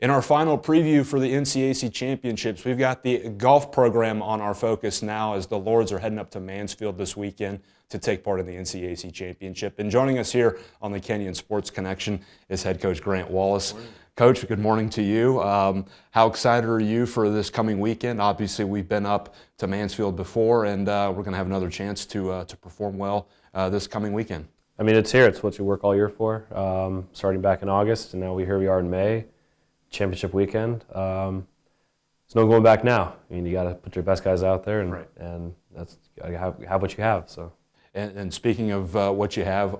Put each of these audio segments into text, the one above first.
In our final preview for the NCAC Championships, we've got the golf program on our focus now as the Lords are heading up to Mansfield this weekend to take part in the NCAC Championship. And joining us here on the Kenyon Sports Connection is head coach Grant Wallace. Coach, good morning to you. How excited are you for this coming weekend? Obviously, we've been up to Mansfield before, and we're going to have another chance to perform well this coming weekend. I mean, it's here. It's what you work all year for, starting back in August, and now here we are in May. Championship weekend. There's no going back now. I mean, you got to put your best guys out there, and that's you got to have what you have. So. And speaking of what you have,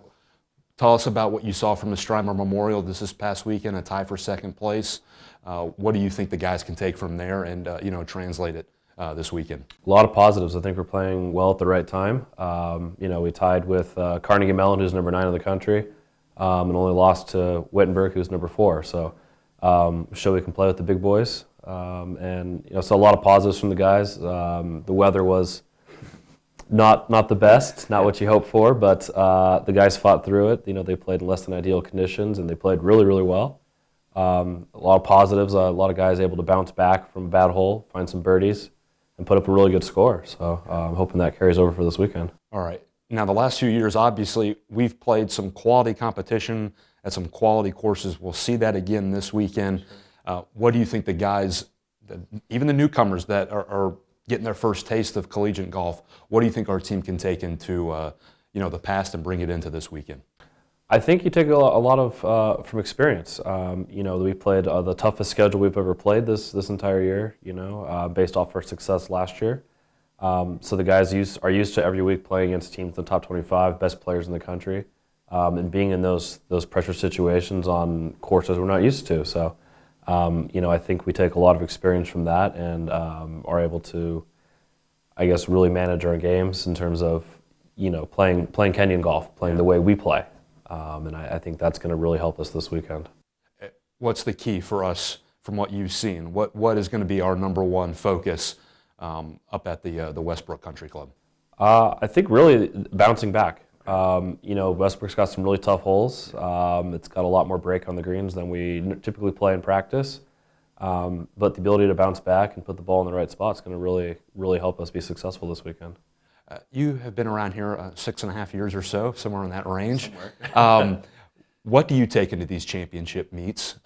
tell us about what you saw from the Strymer Memorial this past weekend, a tie for second place. What do you think the guys can take from there and translate it this weekend? A lot of positives. I think we're playing well at the right time. We tied with Carnegie Mellon, who's number 9 in the country, and only lost to Wittenberg, who's number 4. So. Show we can play with the big boys, and so a lot of positives from the guys. The weather was not the best, not what you hope for, but the guys fought through it. They played in less than ideal conditions, and they played really, really well. A lot of positives. A lot of guys able to bounce back from a bad hole, find some birdies, and put up a really good score. So I'm hoping that carries over for this weekend. All right. Now, the last few years, obviously, we've played some quality competition at some quality courses. We'll see that again this weekend. What do you think the guys, even the newcomers that are getting their first taste of collegiate golf, what do you think our team can take into the past and bring it into this weekend? I think you take a lot of from experience. We played the toughest schedule we've ever played this entire year. Based off our success last year. So the guys are used to every week playing against teams in the top 25, best players in the country, and being in those pressure situations on courses we're not used to. So, I think we take a lot of experience from that and are able to, I guess, really manage our games in terms of, playing Kenyon golf, playing the way we play. And I think that's going to really help us this weekend. What's the key for us from what you've seen? What is going to be our number one focus up at the Westbrook Country Club? I think really bouncing back. Westbrook's got some really tough holes. It's got a lot more break on the greens than we typically play in practice. But the ability to bounce back and put the ball in the right spot is going to really, really help us be successful this weekend. You have been around here 6.5 years or so, somewhere in that range. What do you take into these championship meets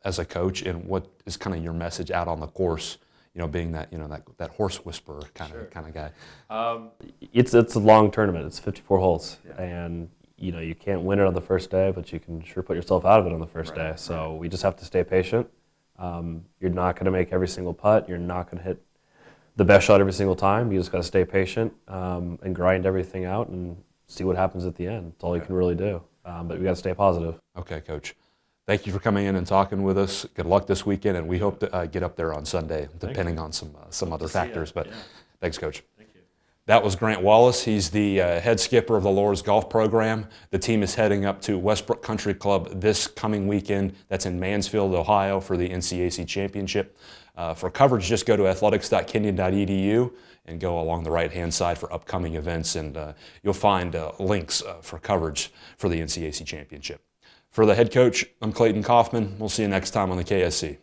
as a coach, and what is kind of your message out on the course? Being that that horse whisperer kind of guy. It's a long tournament. It's 54 holes, and you can't win it on the first day, but you can sure put yourself out of it on the first day. So we just have to stay patient. You're not going to make every single putt. You're not going to hit the best shot every single time. You just got to stay patient and grind everything out and see what happens at the end. That's all you can really do. But we got to stay positive. Okay, Coach. Thank you for coming in and talking with us. Good luck this weekend, and we hope to get up there on Sunday, depending on some other factors. But thanks, Coach. Thank you. That was Grant Wallace. He's the head skipper of the Lords Golf Program. The team is heading up to Westbrook Country Club this coming weekend. That's in Mansfield, Ohio, for the NCAC Championship. For coverage, just go to athletics.kenyon.edu and go along the right-hand side for upcoming events, and you'll find links for coverage for the NCAC Championship. For the head coach, I'm Clayton Kaufman. We'll see you next time on the KSC.